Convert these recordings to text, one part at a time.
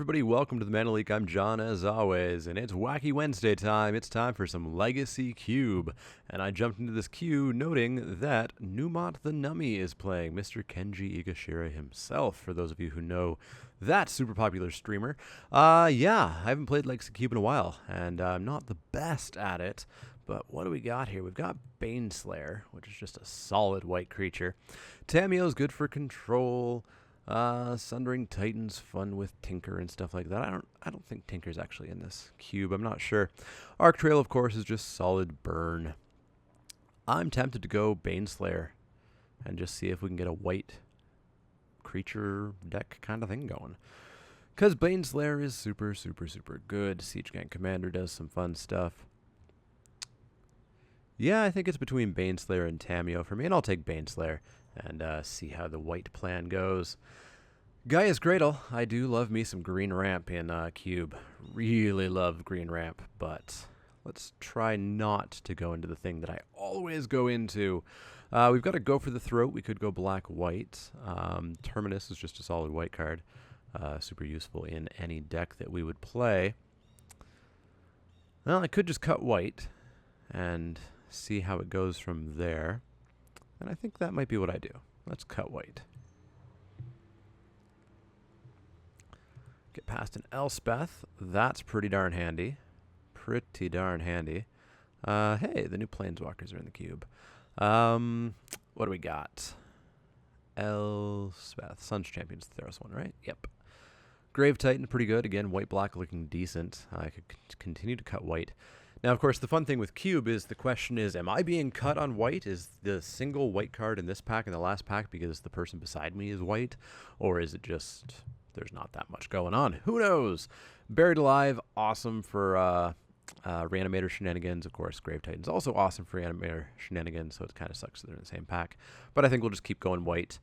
everybody, welcome to the Mana League. I'm John, as always, and it's Wacky Wednesday time. It's time for some Legacy Cube. And I jumped into this queue noting that Numot the Nummy is playing, Mr. Kenji Igashira himself, for those of you who know that super popular streamer. Yeah, I haven't played Legacy Cube in a while, and I'm not the best at it. But what do we got here? We've got Baneslayer, which is just a solid white creature. Tamiyo's good for control. Sundering Titan's fun with Tinker and stuff like that. I don't think Tinker's actually in this cube. I'm not sure. Arc Trail, of course, is just solid burn. I'm tempted to go Baneslayer and just see if we can get a white creature deck kind of thing going. Because Baneslayer is super, super, super good. Siege Gang Commander does some fun stuff. Yeah, I think it's between Baneslayer and Tamiyo for me, and I'll take Baneslayer and see how the white plan goes. Gaia's Cradle. I do love me some green ramp in Cube. Really love green ramp, but let's try not to go into the thing that I always go into. We've got to go for the throat. We could go black-white. Terminus is just a solid white card. Super useful in any deck that we would play. Well, I could just cut white and see how it goes from there. And I think that might be what I do. Let's cut white. Get past an Elspeth. That's pretty darn handy. Pretty darn handy. Hey, the new Planeswalkers are in the cube. What do we got? Elspeth. Sun's Champion's the Theros one, right? Yep. Grave Titan, pretty good. Again, white-black looking decent. I could continue to cut white. Now, of course, the fun thing with Cube is the question is, am I being cut on white? Is the single white card in this pack and the last pack because the person beside me is white? Or is it just there's not that much going on? Who knows? Buried Alive, awesome for Reanimator shenanigans. Of course, Grave Titan's also awesome for Reanimator shenanigans, so it kind of sucks that they're in the same pack. But I think we'll just keep going white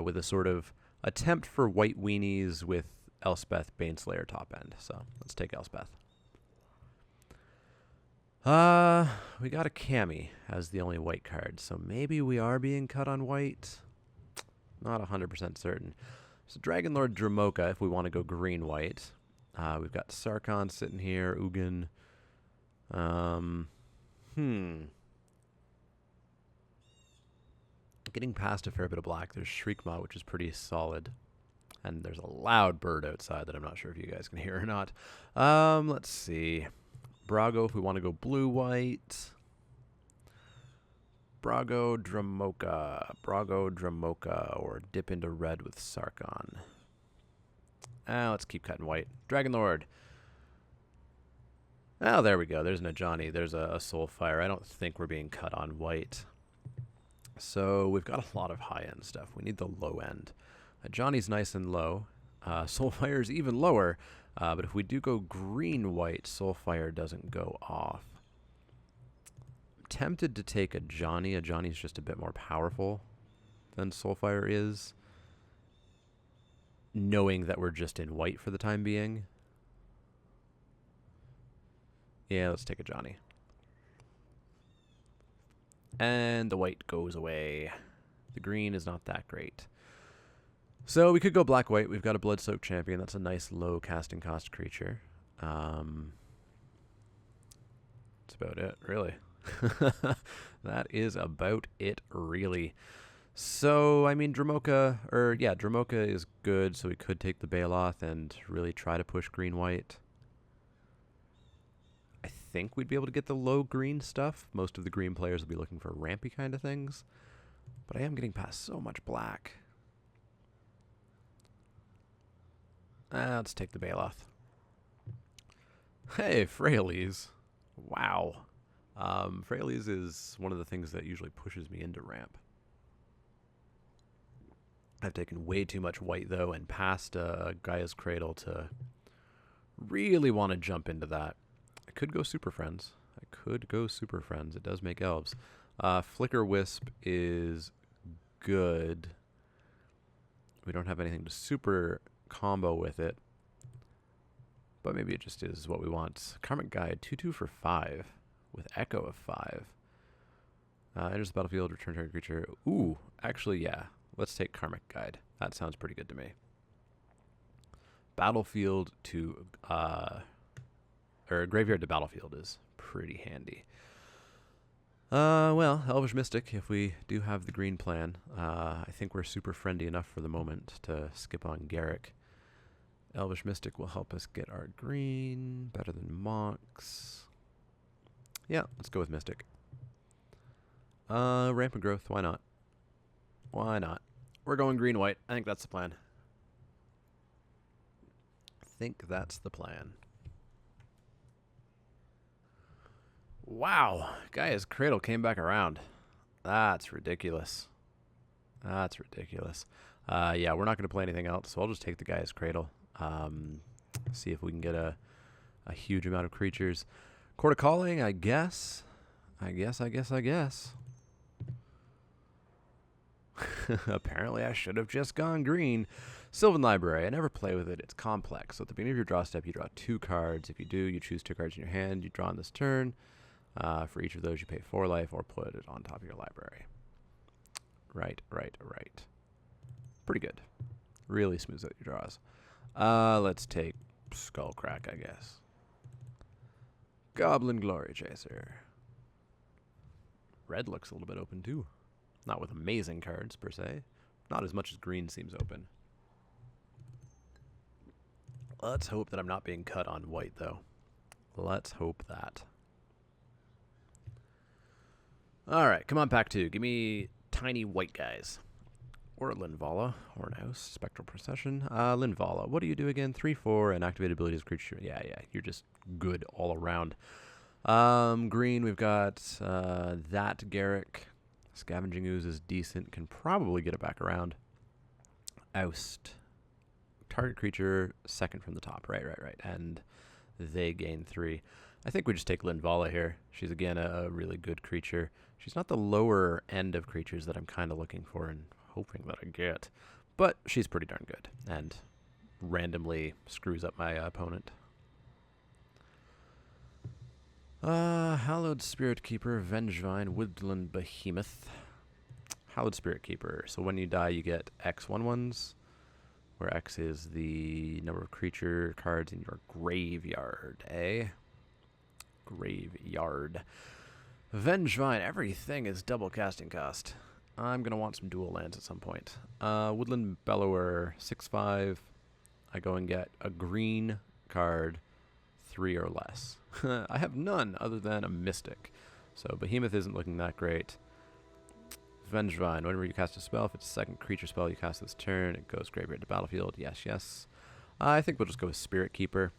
with a sort of attempt for white weenies with Elspeth Baneslayer top end. So let's take Elspeth. We got a Cammy as the only white card, so maybe we are being cut on white. Not 100% certain. So Dragonlord Dramoka, if we want to go green-white. We've got Sarkhan sitting here, Ugin. Getting past a fair bit of black, there's Shriekmaw, which is pretty solid. And there's a loud bird outside that I'm not sure if you guys can hear or not. Let's see. Brago, if we want to go blue-white. Brago Dramoka, or dip into red with Sarkhan. Let's keep cutting white. Dragonlord. Oh, there we go. There's Najani. There's a Soulfire. I don't think we're being cut on white. So we've got a lot of high-end stuff. We need the low end. Johnny's nice and low. Soulfire's even lower. But if we do go green-white, Soulfire doesn't go off. I'm tempted to take a Johnny. A Johnny's just a bit more powerful than Soulfire is, knowing that we're just in white for the time being. Yeah, let's take a Johnny. And the white goes away. The green is not that great. So we could go black-white. We've got a Blood-Soaked Champion. That's a nice low casting cost creature. That's about it, really. That is about it, really. So, I mean, Dramoka is good, so we could take the Baloth and really try to push green-white. I think we'd be able to get the low green stuff. Most of the green players will be looking for rampy kind of things. But I am getting past so much black. Let's take the Baloth. Hey, Frailes. Wow. Frailes is one of the things that usually pushes me into ramp. I've taken way too much white, though, and past Gaia's Cradle to really want to jump into that. I could go Super Friends. It does make elves. Flicker Wisp is good. We don't have anything to super combo with it, but maybe it just is what we want. Karmic Guide, 2/2 for 5 with Echo of 5. Enters the battlefield, return target creature. Ooh, actually, yeah. Let's take Karmic Guide. That sounds pretty good to me. battlefield to, or graveyard to battlefield is pretty handy. Well, Elvish Mystic, if we do have the green plan, I think we're super friendly enough for the moment to skip on Garrick. Elvish Mystic will help us get our green, better than Mox. Yeah, let's go with Mystic. Rampant Growth, why not? Why not? We're going green-white. I think that's the plan. Wow, Gaia's Cradle came back around. That's ridiculous. That's ridiculous. Yeah, we're not going to play anything else, so I'll just take the Gaia's Cradle. See if we can get a huge amount of creatures. Court of Calling, I guess. Apparently I should have just gone green. Sylvan Library, I never play with it. It's complex. So at the beginning of your draw step, you draw 2 cards. If you do, you choose 2 cards in your hand. You draw on this turn. For each of those, you pay 4 life or put it on top of your library. Right. Pretty good. Really smooths out your draws. Let's take Skullcrack, I guess. Goblin Glory Chaser. Red looks a little bit open, too. Not with amazing cards, per se. Not as much as green seems open. Let's hope that I'm not being cut on white, though. Let's hope that. Alright, come on, pack 2. Give me tiny white guys. Or Linvala. Hornhouse. Spectral Procession. Linvala. What do you do again? 3/4 and activated abilities creature. Yeah. You're just good all around. Green, we've got that Garrick. Scavenging Ooze is decent. Can probably get it back around. Oust. Target creature, second from the top. Right. And they gain 3. I think we just take Linvala here. She's, again, a really good creature. She's not the lower end of creatures that I'm kind of looking for and hoping that I get. But she's pretty darn good. And randomly screws up my opponent. Hallowed Spirit Keeper, Vengevine, Woodland Behemoth. Hallowed Spirit Keeper. So when you die, you get X 1/1s, where X is the number of creature cards in your graveyard, Graveyard. Vengevine, everything is double casting cost. I'm going to want some dual lands at some point. Woodland Bellower, 6/5. I go and get a green card, 3 or less. I have none other than a Mystic. So Behemoth isn't looking that great. Vengevine, whenever you cast a spell, if it's a second creature spell you cast this turn, it goes graveyard to battlefield. Yes. I think we'll just go with Spirit Keeper.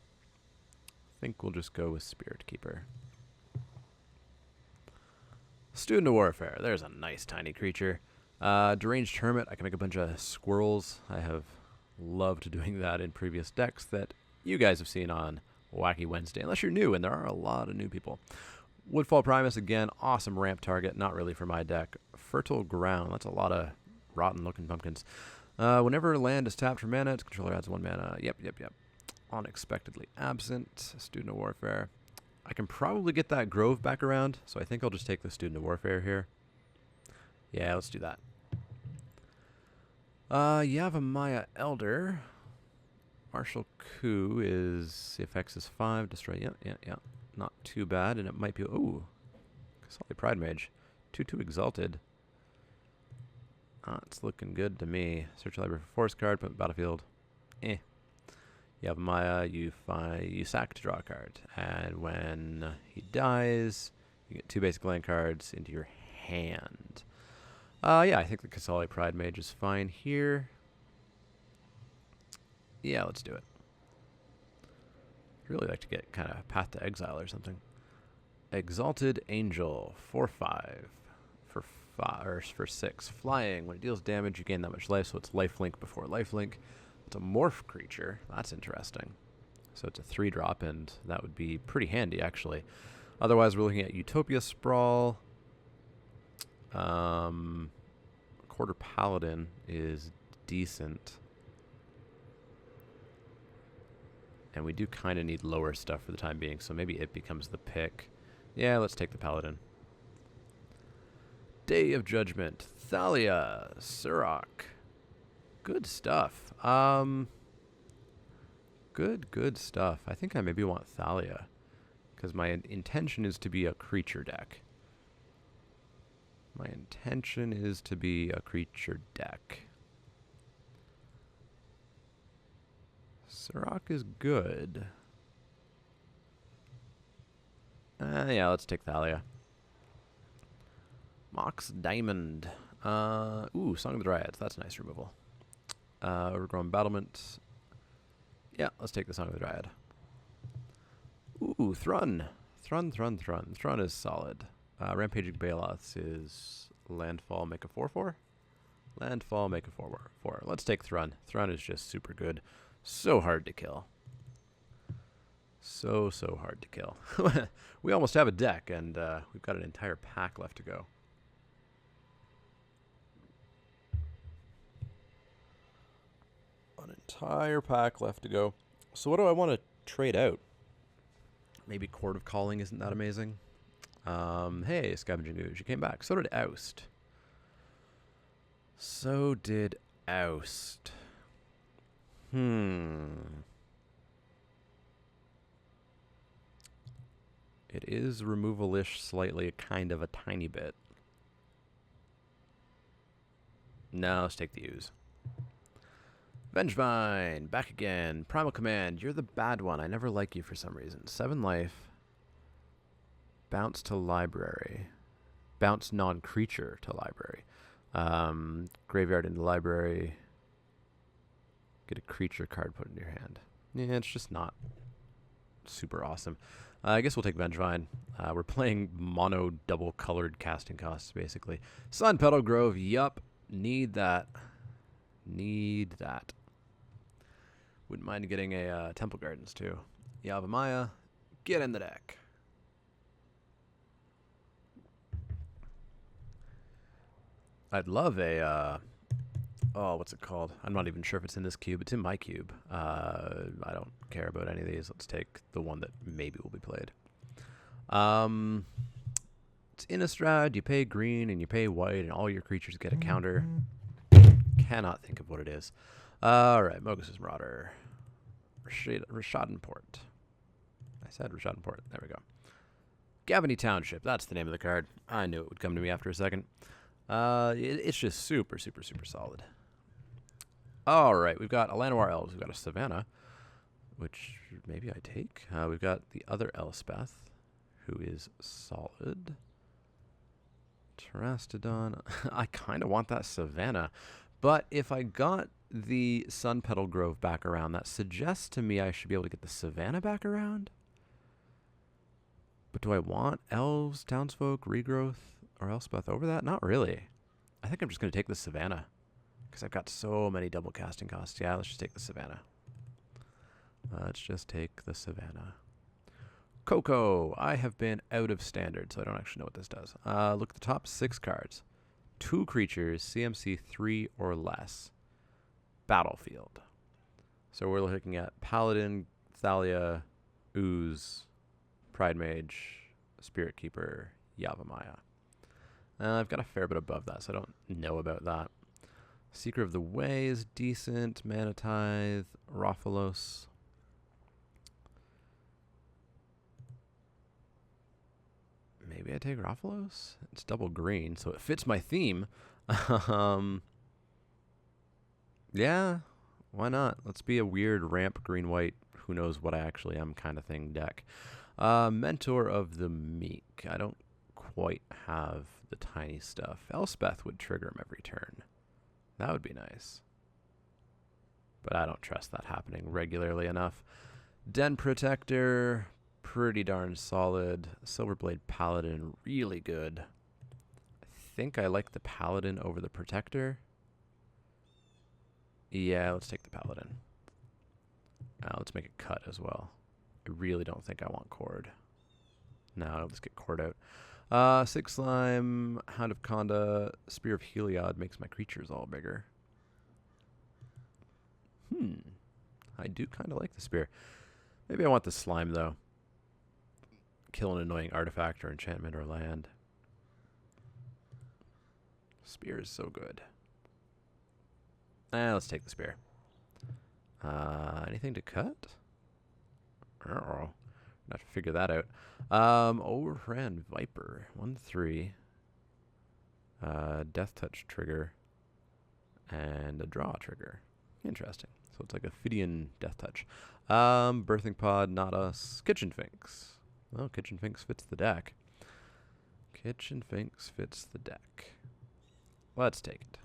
Student of Warfare. There's a nice tiny creature. Deranged Hermit. I can make a bunch of squirrels. I have loved doing that in previous decks that you guys have seen on Wacky Wednesday, unless you're new, and there are a lot of new people. Woodfall Primus, again, awesome ramp target. Not really for my deck. Fertile Ground. That's a lot of rotten-looking pumpkins. Whenever land is tapped for mana, its controller adds 1 mana. Yep. Unexpectedly Absent. Student of Warfare. I can probably get that Grove back around, so I think I'll just take the Student of Warfare here. Yeah, let's do that. Yavimaya Elder. Martial Coup is, if X is 5, destroy. Yeah. Not too bad, and it might be, ooh, Kasali Pride Mage. 2/2 Exalted. It's looking good to me. Search your library for force card, put in the battlefield. Yavimaya, you sack to draw a card. And when he dies, you get 2 basic land cards into your hand. Yeah, I think the Kasali Pride Mage is fine here. Yeah, let's do it. I'd really like to get kind of Path to Exile or something. Exalted Angel, 4/5 for 6. Flying. When it deals damage, you gain that much life, so it's lifelink before lifelink. It's a morph creature. That's interesting. So it's a 3-drop, and that would be pretty handy, actually. Otherwise, we're looking at Utopia Sprawl. Quarter Paladin is decent. And we do kind of need lower stuff for the time being, so maybe it becomes the pick. Yeah, let's take the Paladin. Day of Judgment. Thalia. Surok. Good stuff. Good stuff. I think I maybe want Thalia, because my intention is to be a creature deck. My intention is to be a creature deck. Sirach is good. Yeah, let's take Thalia. Mox Diamond. Ooh, Song of the Dryads. That's a nice removal. Overgrown Battlement. Yeah, let's take the Song of the Dryad. Ooh, Thrun. Thrun is solid. Rampaging Baloths is Landfall, make a 4/4? Landfall, make a 4/4. Let's take Thrun. Thrun is just super good. So hard to kill. So hard to kill. We almost have a deck, and we've got an entire pack left to go. An entire pack left to go. So what do I want to trade out? Maybe Court of Calling isn't that amazing. Hey, Scavenging Ooze, you came back. So did Oust. It is removal-ish slightly, kind of a tiny bit. No, let's take the Ooze. Vengevine, back again. Primal Command, you're the bad one. I never like you for some reason. 7 life. Bounce to library. Bounce non-creature to library. Graveyard into library. Get a creature card put in your hand. Yeah, it's just not super awesome. I guess we'll take Vengevine. We're playing mono double-colored casting costs, basically. Sun Petal Grove, yup. Need that. Need that. Wouldn't mind getting a Temple Gardens, too. Yavimaya, get in the deck. I'd love a, oh, what's it called? I'm not even sure if it's in this cube. It's in my cube. I don't care about any of these. Let's take the one that maybe will be played. It's Innistrad. You pay green and you pay white, and all your creatures get a counter. Cannot think of what it is. All right, Mogus's Marauder. Rishadenport. I said Rishadenport. There we go. Gavany Township. That's the name of the card. I knew it would come to me after a second. It's just super solid. All right, we've got a Llanowar Elves. We've got a Savannah, which maybe I take. We've got the other Elspeth, who is solid. Terastodon. I kind of want that Savannah. But if I got the Sun Petal Grove back around, that suggests to me I should be able to get the Savannah back around. But do I want Elves, Townsfolk, Regrowth, or Elspeth over that? Not really. I think I'm just going to take the Savannah, because I've got so many double casting costs. Yeah, let's just take the Savannah. Let's just take the Savannah. Coco. I have been out of standard, so I don't actually know what this does. Look at the top 6 cards. 2 creatures, CMC 3 or less. Battlefield. So we're looking at Paladin, Thalia, Ooze, Pride Mage, Spirit Keeper, Yavimaya. I've got a fair bit above that, so I don't know about that. Seeker of the Way is decent. Mana Tithe, Raphalos. Maybe I take Raphalos? It's double green, so it fits my theme. Yeah, why not? Let's be a weird ramp green-white, who knows what I actually am kind of thing deck. Mentor of the Meek. I don't quite have the tiny stuff. Elspeth would trigger him every turn. That would be nice. But I don't trust that happening regularly enough. Den Protector, pretty darn solid. Silverblade Paladin, really good. I think I like the Paladin over the Protector. Yeah, let's take the Paladin. Let's make it cut as well. I really don't think I want Cord. No, let's get Cord out. 6 Slime, Hound of Conda, Spear of Heliod makes my creatures all bigger. I do kind of like the Spear. Maybe I want the Slime, though. Kill an annoying artifact or enchantment or land. Spear is so good. Let's take the Spear. Anything to cut? Uh-oh. Have to figure that out. Overhand Viper. 1/3. Death Touch trigger. And a draw trigger. Interesting. So it's like a Phidian Death Touch. Birthing Pod, not us. Kitchen Finks. Well, Kitchen Finks fits the deck. Kitchen Finks fits the deck. Let's take it.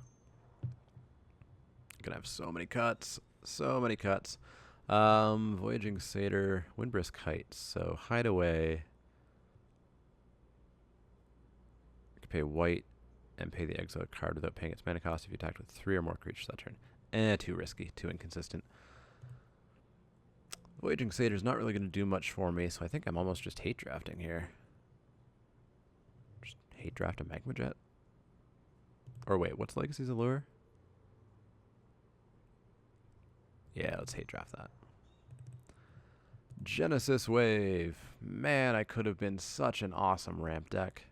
Gonna have so many cuts. So many cuts. Voyaging Satyr, Windbrisk Heights. So Hideaway. You can pay white and pay the exile card without paying its mana cost if you attacked with 3 or more creatures that turn. Too risky, too inconsistent. Voyaging Satyr's not really going to do much for me, so I think I'm almost just hate drafting here. Just hate draft a Magma Jet? Or wait, what's Legacy's Allure? Yeah, let's hate draft that. Genesis Wave. Man, I could have been such an awesome ramp deck.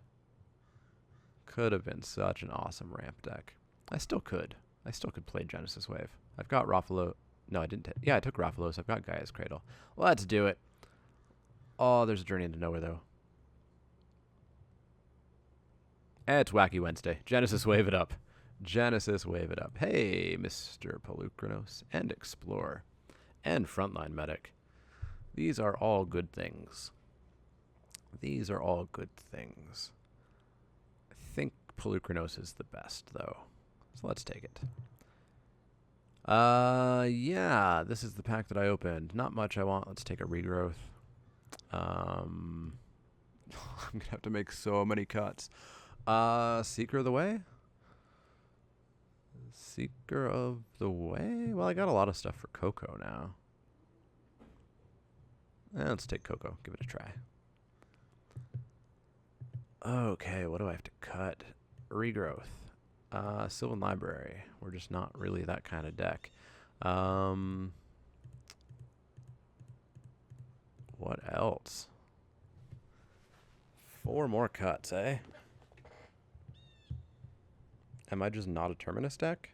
Could have been such an awesome ramp deck. I still could. I still could play Genesis Wave. I've got Ruffalo. No, I didn't. Yeah, I took Ruffalo, so I've got Gaia's Cradle. Let's do it. Oh, there's a Journey into Nowhere, though. It's Wacky Wednesday. Genesis Wave it up. Genesis Wave it up. Hey, Mr. Pelucranos. And Explorer. And Frontline Medic. These are all good things. These are all good things. I think Pelucranos is the best, though. So let's take it. Yeah, this is the pack that I opened. Not much I want. Let's take a Regrowth. I'm gonna have to make so many cuts. Seeker of the Way? Seeker of the Way? Well, I got a lot of stuff for Coco now. Let's take Coco. Give it a try. Okay, what do I have to cut? Regrowth. Sylvan Library. We're just not really that kind of deck. What else? 4 more cuts, eh? Am I just not a Terminus deck?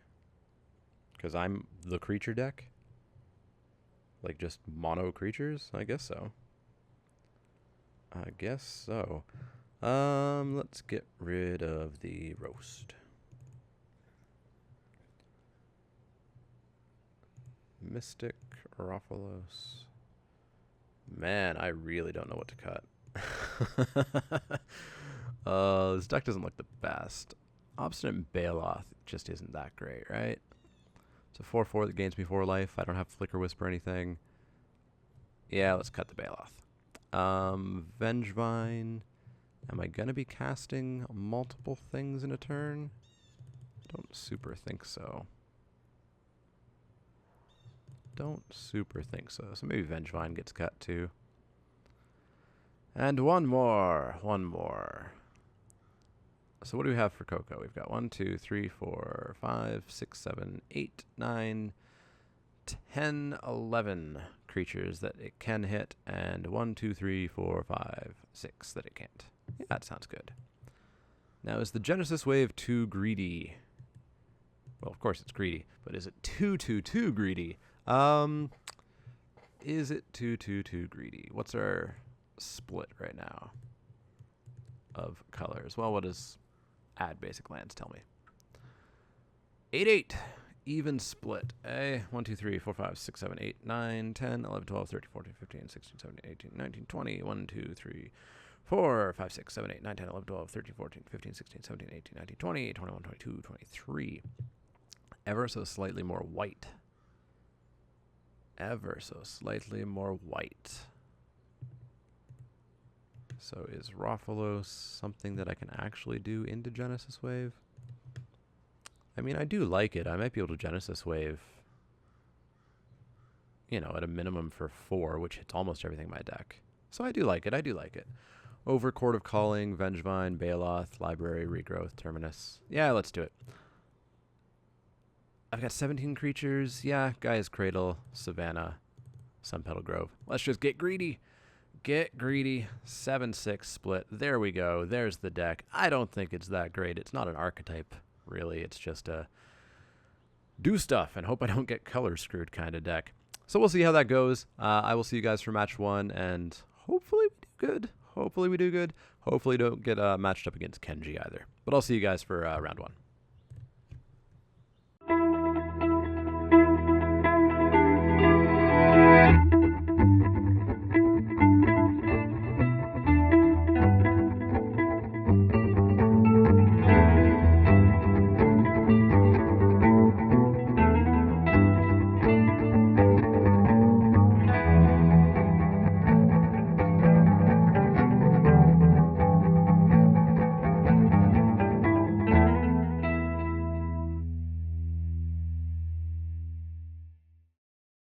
Because I'm the creature deck? Like just mono creatures? I guess so. I guess so. Let's get rid of the roast. Mystic, Orophalos. Man, I really don't know what to cut. This deck doesn't look the best. Obstinate Baloth just isn't that great, right? It's a 4/4 that gains me 4 life. I don't have Flicker Wisp or anything. Yeah, let's cut the Baloth. Vengevine. Am I going to be casting multiple things in a turn? Don't super think so. Don't super think so. So maybe Vengevine gets cut too. And one more. One more. So what do we have for Coco? We've got 1, 2, 3, 4, 5, 6, 7, 8, 9, 10, 11 creatures that it can hit, and 1, 2, 3, 4, 5, 6 that it can't. Yeah, that sounds good. Now, is the Genesis Wave too greedy? Well, of course it's greedy, but is it too greedy? Is it too greedy? What's our split right now of colors? Well, what does add basic lands tell me? 8-8. Even split. 1, 2, 3, 4, 5, 6, 7, 8, 9, 10, 11, 12, 13, 14, 15, 16, 17, 18, 19, 20. 1, 2, 3, 4, 5, 6, 7, 8, 9, 10, 11, 12, 13, 14, 15, 16, 17, 18, 19, 20, 21, 22, 23. Ever so slightly more white. Ever so slightly more white. So is Rofalos something that I can actually do into Genesis Wave? I mean, I do like it. I might be able to Genesis Wave, you know, at a minimum for 4, which hits almost everything in my deck. So I do like it. I do like it. Over Court of Calling, Vengevine, Baloth, Library, Regrowth, Terminus. Yeah, let's do it. I've got 17 creatures. Yeah, Gaia's Cradle, Savannah, Sunpetal Grove. Let's just get greedy. Get greedy. 7-6 split. There we go. There's the deck. I don't think it's that great. It's not an archetype, really. It's just a do stuff and hope I don't get color screwed kind of deck. So we'll see how that goes. I will see you guys for match 1, and hopefully we do good. Hopefully we do good. Hopefully don't get matched up against Kenji either. But I'll see you guys for round 1.